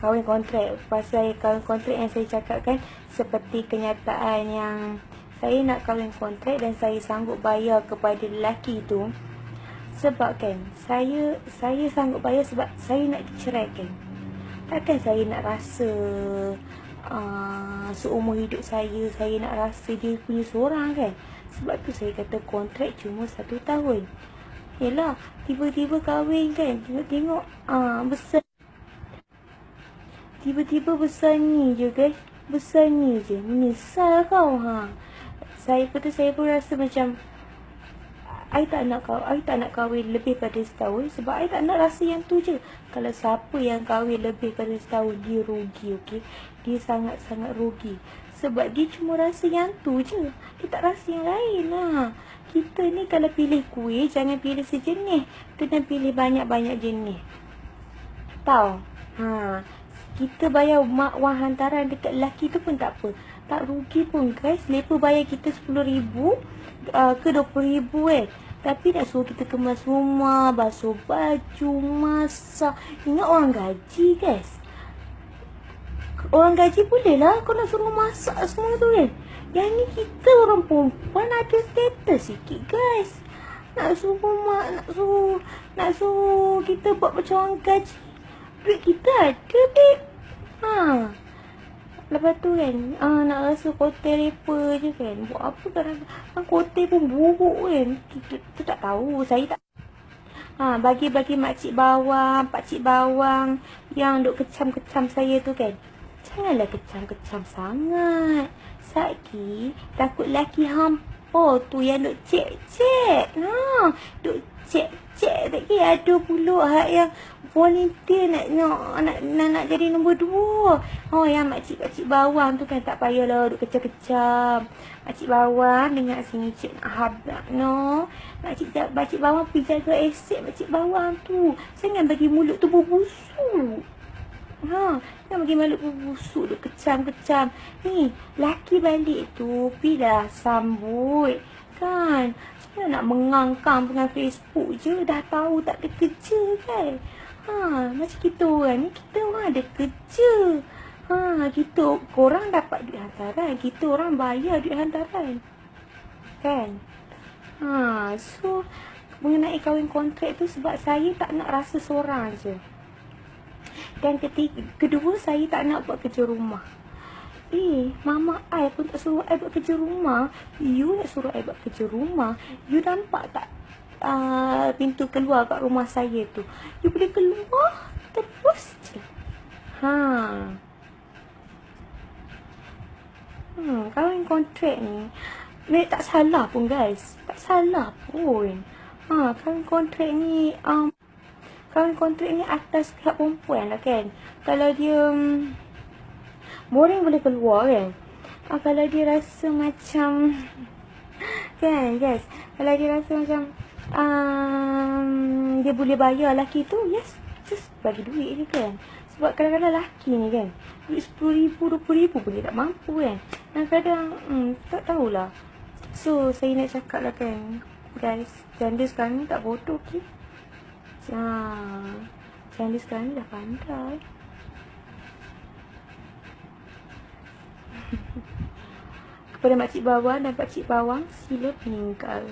kahwin kontrak. Pasal kahwin kontrak yang saya cakap kan, seperti kenyataan yang saya nak kahwin kontrak dan saya sanggup bayar kepada lelaki tu. Sebab kan, saya sanggup bayar sebab saya nak diceraikan. Takkan saya nak rasa seumur hidup saya nak rasa dia punya seorang kan. Sebab tu saya kata kontrak cuma 1 tahun. Yelah, tiba-tiba kahwin kan, tengok besar. Tiba-tiba besar ni je guys. Besar ni je. Menyesal kau. Saya pun rasa macam I tak nak kahwin lebih pada setahun. Sebab I tak nak rasa yang tu je. Kalau siapa yang kahwin lebih pada setahun, dia rugi, okey. Dia sangat-sangat rugi. Sebab dia cuma rasa yang tu je. Dia tak rasa yang lain lah. Kita ni kalau pilih kuih, jangan pilih sejenis. Kena pilih banyak-banyak jenis. Tahu? Kita bayar wang hantaran dekat lelaki tu pun tak apa. Tak rugi pun guys. Mereka bayar kita RM10,000 ke RM20,000 kan. Tapi nak suruh kita kemas rumah, basuh baju, masak. Ingat orang gaji guys. Orang gaji boleh lah kau nak suruh masak semua tu kan. Yang ni kita orang perempuan ada status sikit guys. Nak suruh kita buat macam orang gaji. Duit kita ada babe. Lepas tu kan, nak rasa hotel apa je kan. Buat apa kan, hotel pun buruk kan. Kita tak tahu, saya tak. Bagi makcik bawang, pakcik bawang yang duk kecam-kecam saya tu kan. Janganlah kecam-kecam sangat. Saki takut laki hampa tu yang duk cek-cek. Duk cek-cek tak kira ada pula hak yang volunteer nak jadi nombor 2. Yang makcik-pakcik bawang tu kan tak payahlah duk kecam-kecam. Makcik bawang dengar sini cik nak habak no. Makcik bawang pergi jaga aset makcik bawang tu. Jangan bagi mulut tu berbusuk. Jangan bagi mulut berbusuk duk kecam-kecam. Ni, laki balik tu pilah sambut. Kan? Jangan nak mengangkang dengan Facebook je. Dah tahu tak ada kerja kan. Macam kita orang ni, kita orang ada kerja. Korang dapat duit hantaran, kita orang bayar duit hantaran. Kan? So, mengenai kahwin kontrak tu sebab saya tak nak rasa seorang je. Dan kedua, saya tak nak buat kerja rumah. Mama I pun tak suruh I buat kerja rumah. You nak suruh I buat kerja rumah. You nampak tak pintu keluar kat rumah saya tu? You boleh keluar terus je. Kahwin kontrak ni tak salah pun guys. Tak salah pun. Kahwin kontrak ni atas pihak perempuan lah kan. Kalau dia boring boleh keluar kan. Kalau dia rasa macam kan guys, kalau dia rasa macam dia boleh bayar lelaki tu, yes, just bagi duit je kan. Sebab kadang-kadang lelaki ni kan, duit RM10,000, RM20,000 pun dia tak mampu kan. Kadang-kadang tak tahulah. So saya nak cakap lah kan guys, janda sekarang ni tak bodoh okay? Janda sekarang ni dah pandai. Kepada makcik bawang dan pakcik bawang, sila meninggal.